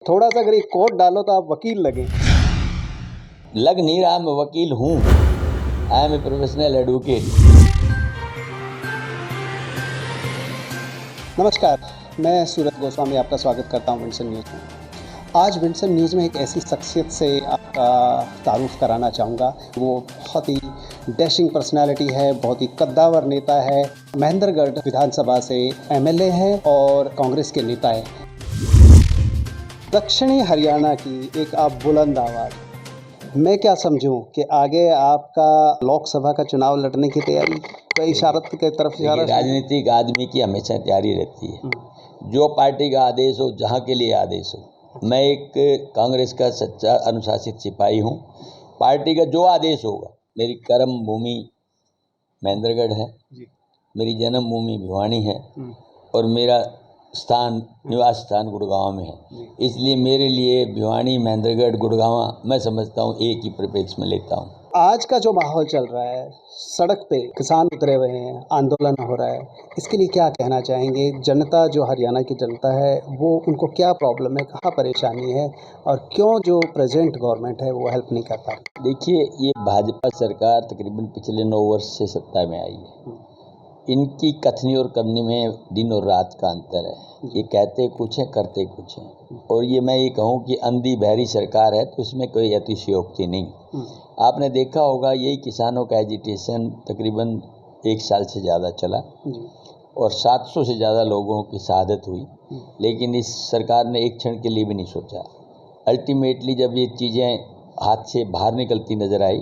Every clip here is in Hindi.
थोड़ा सा अगर एक कोट डालो तो आप वकील लगे। लग नहीं रहा, मैं वकील हूँ। I am a professional advocate. नमस्कार, मैं सूरज गोस्वामी आपका स्वागत करता हूँ विंडसन न्यूज़ में। आज विंडसन न्यूज़ में एक ऐसी शख्सियत से आपका तारुफ कराना चाहूँगा। वो बहुत ही डैशिंग पर्सनालिटी है, बहुत ही कद्दावर नेता है। महेंद्रगढ़ विधानसभा से एमएलए है और कांग्रेस के नेता है। दक्षिणी हरियाणा की एक आप बुलंद आवाज़। मैं क्या समझूं कि आगे आपका लोकसभा का चुनाव लड़ने की तैयारी का इशारत की तरफ इशारा। राजनीतिक आदमी की हमेशा तैयारी रहती है, जो पार्टी का आदेश हो, जहाँ के लिए आदेश हो। मैं एक कांग्रेस का सच्चा अनुशासित सिपाही हूँ। पार्टी का जो आदेश होगा, मेरी कर्म भूमि महेंद्रगढ़ है, मेरी जन्मभूमि भिवानी है और मेरा निवास स्थान गुड़गांव में है। इसलिए मेरे लिए भिवानी, महेंद्रगढ़, गुड़गांव मैं समझता हूँ एक ही परिप्रेक्ष्य में लेता हूँ। आज का जो माहौल चल रहा है, सड़क पे किसान उतरे हुए हैं, आंदोलन हो रहा है, इसके लिए क्या कहना चाहेंगे? जनता जो हरियाणा की जनता है वो उनको क्या प्रॉब्लम है, कहाँ परेशानी है और क्यों जो प्रेजेंट गवर्नमेंट है वो हेल्प नहीं कर पा रही? देखिए, ये भाजपा सरकार तकरीबन पिछले 9 वर्ष से सत्ता में आई है। इनकी कथनी और करनी में दिन और रात का अंतर है। ये कहते कुछ है, करते कुछ है। और ये मैं ये कहूँ कि अंधी बहरी सरकार है तो इसमें कोई अतिशयोक्ति नहीं। आपने देखा होगा, यही किसानों का एजिटेशन तकरीबन 1 साल से ज़्यादा चला और 700 से ज़्यादा लोगों की शहादत हुई, लेकिन इस सरकार ने एक क्षण के लिए भी नहीं सोचा। अल्टीमेटली जब ये चीज़ें हाथ से बाहर निकलती नजर आई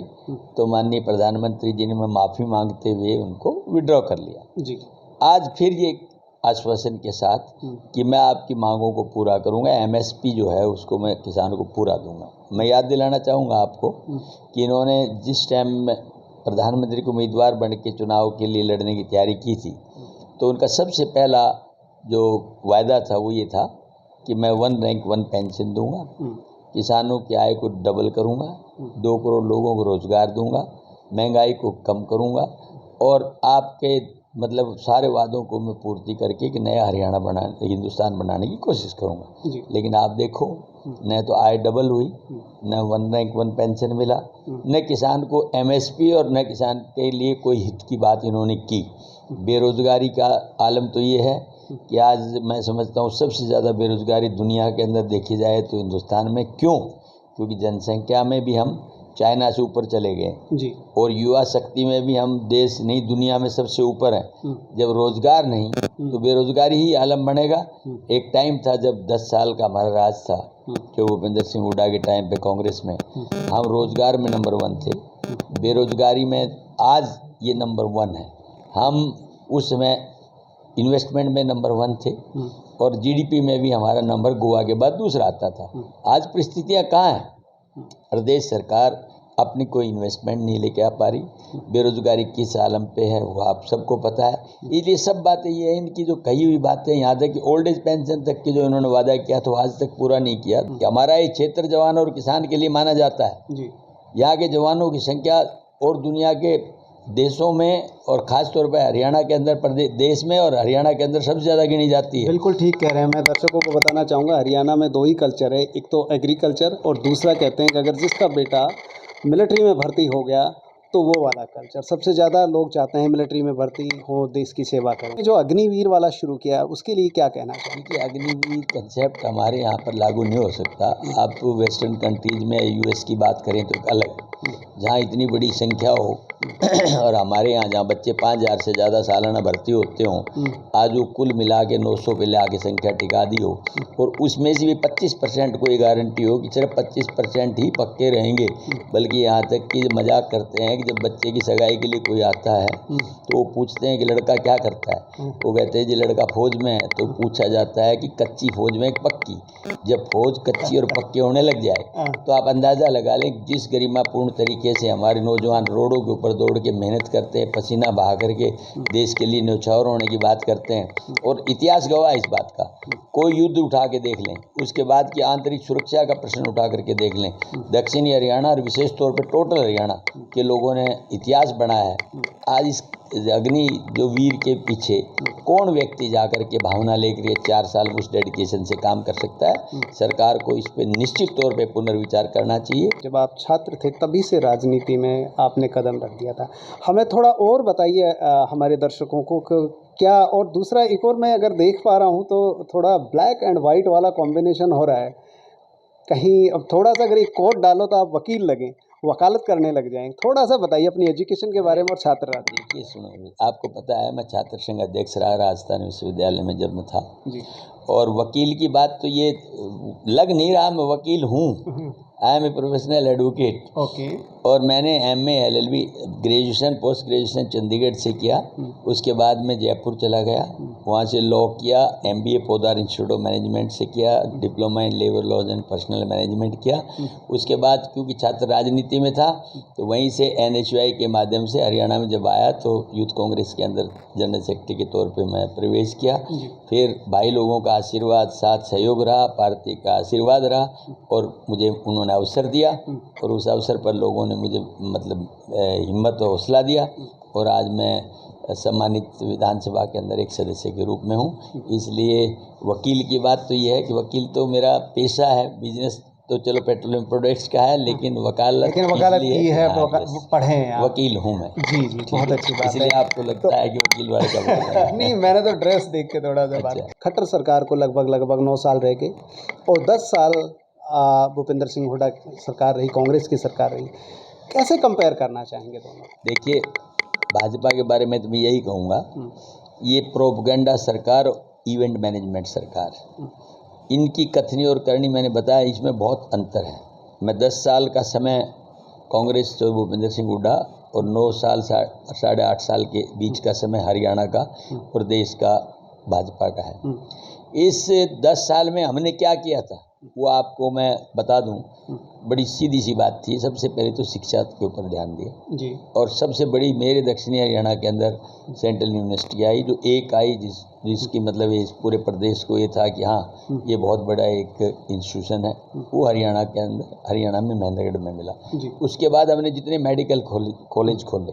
तो माननीय प्रधानमंत्री जी ने माफ़ी मांगते हुए उनको विड्रॉ कर लिया जी। आज फिर ये आश्वासन के साथ कि मैं आपकी मांगों को पूरा करूंगा, एमएसपी जो है उसको मैं किसानों को पूरा दूंगा। मैं याद दिलाना चाहूँगा आपको कि इन्होंने जिस टाइम में प्रधानमंत्री को उम्मीदवार बन के चुनाव के लिए लड़ने की तैयारी की थी तो उनका सबसे पहला जो वायदा था वो ये था कि मैं 1 रैंक 1 पेंशन दूंगा, किसानों की आय को डबल करूंगा, 2 करोड़ लोगों को रोजगार दूंगा, महंगाई को कम करूंगा और आपके मतलब सारे वादों को मैं पूर्ति करके कि नया हरियाणा हिंदुस्तान बनाने की कोशिश करूंगा। लेकिन आप देखो, न तो आय डबल हुई, न 1 रैंक 1 पेंशन मिला, न किसान को एमएसपी और न किसान के लिए कोई हित की बात इन्होंने की। बेरोजगारी का आलम तो ये है कि आज मैं समझता हूँ सबसे ज़्यादा बेरोजगारी दुनिया के अंदर देखी जाए तो हिंदुस्तान में। क्यों? क्योंकि जनसंख्या में भी हम चाइना से ऊपर चले गए जी और युवा शक्ति में भी हम देश नहीं दुनिया में सबसे ऊपर हैं। जब रोजगार नहीं तो बेरोजगारी ही आलम बनेगा। एक टाइम था जब 10 साल का हमारा राज था, जो भूपेंद्र सिंह हुड्डा के टाइम पे कांग्रेस में हम रोजगार में नंबर 1 थे, बेरोजगारी में आज ये नंबर 1 है। हम उस समय इन्वेस्टमेंट में नंबर 1 थे और जीडीपी में भी हमारा नंबर गोवा के बाद दूसरा आता था। आज परिस्थितियाँ कहाँ हैं? प्रदेश सरकार अपनी कोई इन्वेस्टमेंट नहीं लेके आ पा रही, बेरोजगारी किस आलम पे है वो आप सबको पता है। इसलिए सब बातें ये हैं, इनकी जो कही हुई बातें, यहाँ तक कि ओल्ड एज पेंशन तक की जो इन्होंने वादा किया तो आज तक पूरा नहीं किया। हमारा ये क्षेत्र जवान और किसान के लिए माना जाता है। यहाँ के जवानों की संख्या और दुनिया के देशों में और ख़ास तौर पर हरियाणा के अंदर देश में और हरियाणा के अंदर सबसे ज़्यादा गिनी जाती है। बिल्कुल ठीक कह रहे हैं। मैं दर्शकों को बताना चाहूँगा, हरियाणा में 2 ही कल्चर है, एक तो एग्रीकल्चर और दूसरा कहते हैं कि अगर जिसका बेटा मिलिट्री में भर्ती हो गया तो वो वाला कल्चर। सबसे ज़्यादा लोग चाहते हैं मिलिट्री में भर्ती हो, देश की सेवा करें। जो अग्निवीर वाला शुरू किया उसके लिए क्या कहना चाहिए? कि अग्निवीर कंसेप्ट हमारे यहाँ पर लागू नहीं हो सकता। आप वेस्टर्न कंट्रीज में यूएस की बात करें तो अलग, जहाँ इतनी बड़ी संख्या हो और हमारे यहाँ जहाँ बच्चे 5000 से ज़्यादा सालाना भर्ती होते हों, आज वो कुल मिला के 900 पे ला के संख्या टिका दी हो और उसमें से भी 25% को ये गारंटी हो कि सिर्फ 25% ही पक्के रहेंगे। बल्कि यहाँ तक कि मजाक करते हैं कि जब बच्चे की सगाई के लिए कोई आता है तो वो पूछते हैं कि लड़का क्या करता है, वो कहते हैं जी लड़का फौज में है। तो पूछा जाता है कि कच्ची फौज में एक पक्की। जब फौज कच्ची और पक्के होने लग जाए तो आप अंदाज़ा लगा लें जिस गरिमापूर्ण तरीके से हमारे नौजवान रोडों के ऊपर दौड़ के मेहनत करते हैं, पसीना बहा करके देश के लिए न्यौछावर होने की बात करते हैं। और इतिहास गवाह इस बात का, कोई युद्ध उठा के देख लें, उसके बाद की आंतरिक सुरक्षा का प्रश्न उठा करके देख लें, दक्षिणी हरियाणा और विशेष तौर पर टोटल हरियाणा के लोगों ने इतिहास बनाया है। आज इस अग्नि जो वीर के पीछे कौन व्यक्ति जाकर के भावना लेकर 4 साल उस डेडिकेशन से काम कर सकता है। सरकार को इस पे निश्चित तौर पे पुनर्विचार करना चाहिए। जब आप छात्र थे तभी से राजनीति में आपने कदम रख दिया था। हमें थोड़ा और बताइए हमारे दर्शकों को क्या, और दूसरा एक और मैं अगर देख पा रहा हूँ तो थोड़ा ब्लैक एंड वाइट वाला कॉम्बिनेशन हो रहा है। कहीं अब थोड़ा सा अगर एक कोट डालो तो आप वकील लगें, वकालत करने लग जाएं। थोड़ा सा बताइए अपनी एजुकेशन के बारे में और छात्र राजनीति। देखिए सुनो, आपको पता है मैं छात्र संघ अध्यक्ष रहा, राजस्थान विश्वविद्यालय में जन्म था जी। और वकील की बात तो ये लग नहीं रहा, मैं वकील हूँ। I am a professional advocate. Okay. और मैंने MA LLB graduation post graduation Chandigarh से किया। उसके बाद मैं जयपुर चला गया, वहाँ से लॉ किया। MBA Podar institute of management से किया। Diploma in labour laws and personal management किया। उसके बाद क्योंकि छात्र राजनीति में था तो वहीं से NHY के माध्यम से हरियाणा में जब आया तो यूथ कांग्रेस के अंदर जनरल सेक्रेटरी के तौर पे मैं प्रवेश किया। फिर भाई लोगों का आशीर्वाद साथ सहयोग रहा, पार्टी का आशीर्वाद रहा और मुझे उन्होंने अवसर दिया और उस अवसर पर लोगों ने मुझे मतलब हिम्मत और हौसला दिया और आज मैं सम्मानित विधानसभा के अंदर एक सदस्य के रूप में हूँ। इसलिए वकील की बात तो ये है कि वकील तो मेरा पेशा है, बिजनेस तो चलो पेट्रोलियम प्रोडक्ट्स का है, लेकिन वकालत की है, पढ़े हैं आप। वकील हूँ मैं। जी जी, बहुत अच्छी बात है। इसलिए आपको लगता है कि वकील वाले का नहीं, मैंने तो ड्रेस देख के थोड़ा सा बात। खट्टर सरकार को लगभग 9 साल रह गए और 10 साल भूपेंद्र सिंह हुड्डा सरकार रही, कांग्रेस की सरकार रही। कैसे कंपेयर करना चाहेंगे दोनों? देखिए, भाजपा के बारे में तो मैं यही कहूँगा, ये प्रोपगंडा सरकार, इवेंट मैनेजमेंट सरकार, इनकी कथनी और करनी मैंने बताया इसमें बहुत अंतर है। मैं 10 साल का समय कांग्रेस तो भूपेंद्र सिंह हुड्डा और 9 साल 8.5 साल के बीच का समय हरियाणा का और देश का भाजपा का है। इस 10 साल में हमने क्या किया था वो आपको मैं बता दूं। बड़ी सीधी सी बात थी। सबसे पहले तो शिक्षा के ऊपर ध्यान दिया जी। और सबसे बड़ी मेरे दक्षिणी हरियाणा के अंदर सेंट्रल यूनिवर्सिटी आई, जो एक आई जिसकी मतलब इस पूरे प्रदेश को ये था कि हाँ ये बहुत बड़ा एक इंस्टीट्यूशन है। वो हरियाणा के अंदर, हरियाणा में महेंद्रगढ़ में मिला। उसके बाद हमने जितने मेडिकल कॉलेज खोले,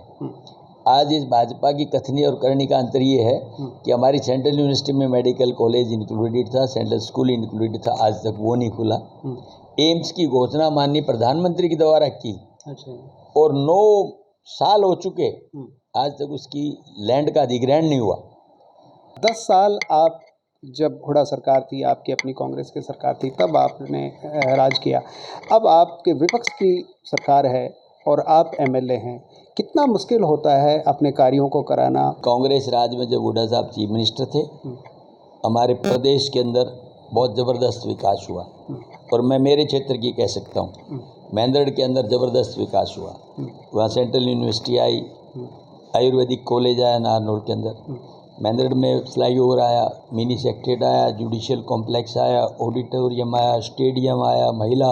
आज इस भाजपा की कथनी और करनी का अंतर ये है कि हमारी सेंट्रल यूनिवर्सिटी में मेडिकल कॉलेज इंक्लूडेड था, सेंट्रल स्कूल इंक्लूडेड था, आज तक वो नहीं खुला। एम्स की घोषणा माननीय प्रधानमंत्री के द्वारा की और 9 साल हो चुके, आज तक उसकी लैंड का अधिग्रहण नहीं हुआ। 10 साल आप जब हुड्डा सरकार थी, आपकी अपनी कांग्रेस की सरकार थी, तब आपने राज किया। अब आपके विपक्ष की सरकार है और आप MLA हैं। कितना मुश्किल होता है अपने कार्यों को कराना? कांग्रेस राज में जब हुड्डा साहब चीफ मिनिस्टर थे, हमारे प्रदेश के अंदर बहुत ज़बरदस्त विकास हुआ और मैं मेरे क्षेत्र की कह सकता हूँ, महेंद्रगढ़ के अंदर ज़बरदस्त विकास हुआ। वहाँ central university I, Ayurvedic college आया नारनौल के अंदर, महेंद्रगढ़ में फ्लाईओवर आया, मिनी सेक्रेटरीट आया, जुडिशियल कॉम्प्लेक्स आया, ऑडिटोरियम आया, स्टेडियम आया, महिला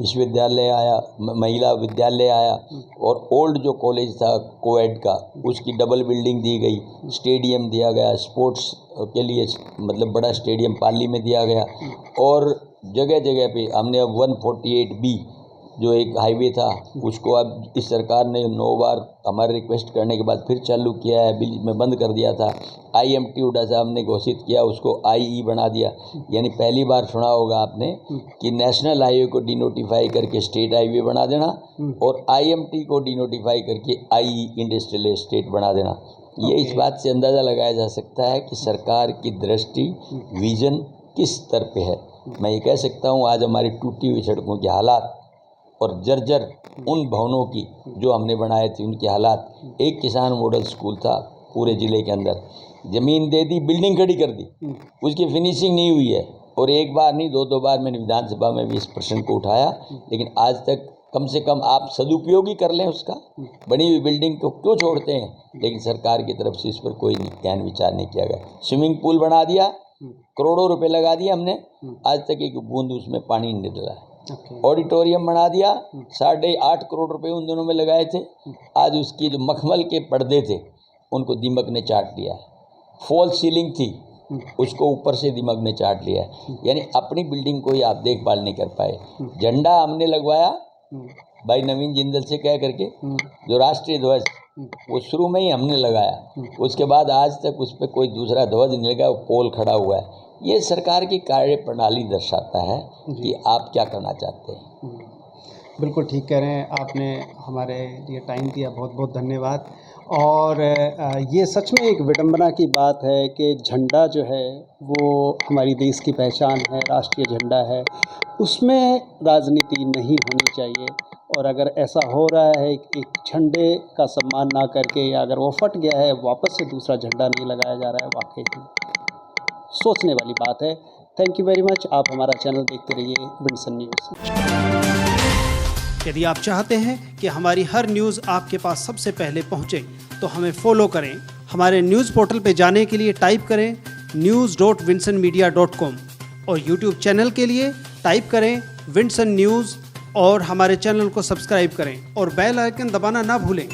विश्वविद्यालय आया, महिला विद्यालय आया और ओल्ड जो कॉलेज था कोएड का, उसकी डबल बिल्डिंग दी गई, स्टेडियम दिया गया, स्पोर्ट्स के लिए मतलब बड़ा स्टेडियम पाली में दिया गया और जगह जगह पे हमने अब 148B जो एक हाईवे था उसको अब इस सरकार ने 9 बार हमारे रिक्वेस्ट करने के बाद फिर चालू किया है, बीच में बंद कर दिया था। IMT हुड्डा साहब ने घोषित किया, उसको IE बना दिया। यानी पहली बार सुना होगा आपने कि नेशनल हाईवे को डिनोटिफाई करके स्टेट हाईवे बना देना और IMT को डिनोटिफाई करके IE इंडस्ट्रियल एस्टेट बना देना। ये इस बात से अंदाज़ा लगाया जा सकता है कि सरकार की दृष्टि, विजन किस स्तर पे है। मैं ये कह सकता हूँ आज हमारी टूटी हुई सड़कों के हालात और जर्जर उन भवनों की जो हमने बनाए थे उनके हालात। एक किसान मॉडल स्कूल था पूरे ज़िले के अंदर, ज़मीन दे दी, बिल्डिंग खड़ी कर दी, उसकी फिनिशिंग नहीं हुई है और एक बार नहीं 2 बार मैंने विधानसभा में भी इस प्रश्न को उठाया, लेकिन आज तक कम से कम आप सदुपयोग ही कर लें उसका। बनी हुई बिल्डिंग को क्यों छोड़ते हैं? लेकिन सरकार की तरफ से इस पर कोई ज्ञान विचार नहीं किया गया। स्विमिंग पूल बना दिया, करोड़ों रुपए लगा दिए हमने, आज तक एक बूंद उसमें पानी नहीं डला है। ऑडिटोरियम बना दिया, 8.5 करोड़ रुपए उन दोनों में लगाए थे, आज उसकी जो मखमल के पर्दे थे उनको दीमक ने चाट लिया है। फॉल सीलिंग थी, उसको ऊपर से दीमक ने चाट लिया है। यानी अपनी बिल्डिंग को ही आप देखभाल नहीं कर पाए। झंडा हमने लगवाया भाई नवीन जिंदल से कह करके, जो राष्ट्रीय ध्वज वो शुरू में ही हमने लगाया, उसके बाद आज तक उस पर कोई दूसरा ध्वज नहीं लगा, वो पोल खड़ा हुआ है। ये सरकार की कार्य प्रणाली दर्शाता है कि आप क्या करना चाहते हैं। बिल्कुल ठीक कह रहे हैं, आपने हमारे लिए टाइम दिया, बहुत बहुत धन्यवाद। और ये सच में एक विडंबना की बात है कि झंडा जो है वो हमारी देश की पहचान है, राष्ट्रीय झंडा है, उसमें राजनीति नहीं होनी चाहिए। और अगर ऐसा हो रहा है कि एक झंडे का सम्मान ना करके, या अगर वो फट गया है वापस से दूसरा झंडा नहीं लगाया जा रहा है, वाकई ही सोचने वाली बात है। Thank you very much. आप हमारा चैनल देखते रहिए विंडसन न्यूज़। यदि आप चाहते हैं कि हमारी हर न्यूज़ आपके पास सबसे पहले पहुंचे, तो हमें फॉलो करें। हमारे न्यूज़ पोर्टल पे जाने के लिए टाइप करें news.vinsonmedia.com और यूट्यूब चैनल के लिए टाइप करें विंडसन न्यूज़ और हमारे चैनल को सब्सक्राइब करें और बेल आइकन दबाना ना भूलें।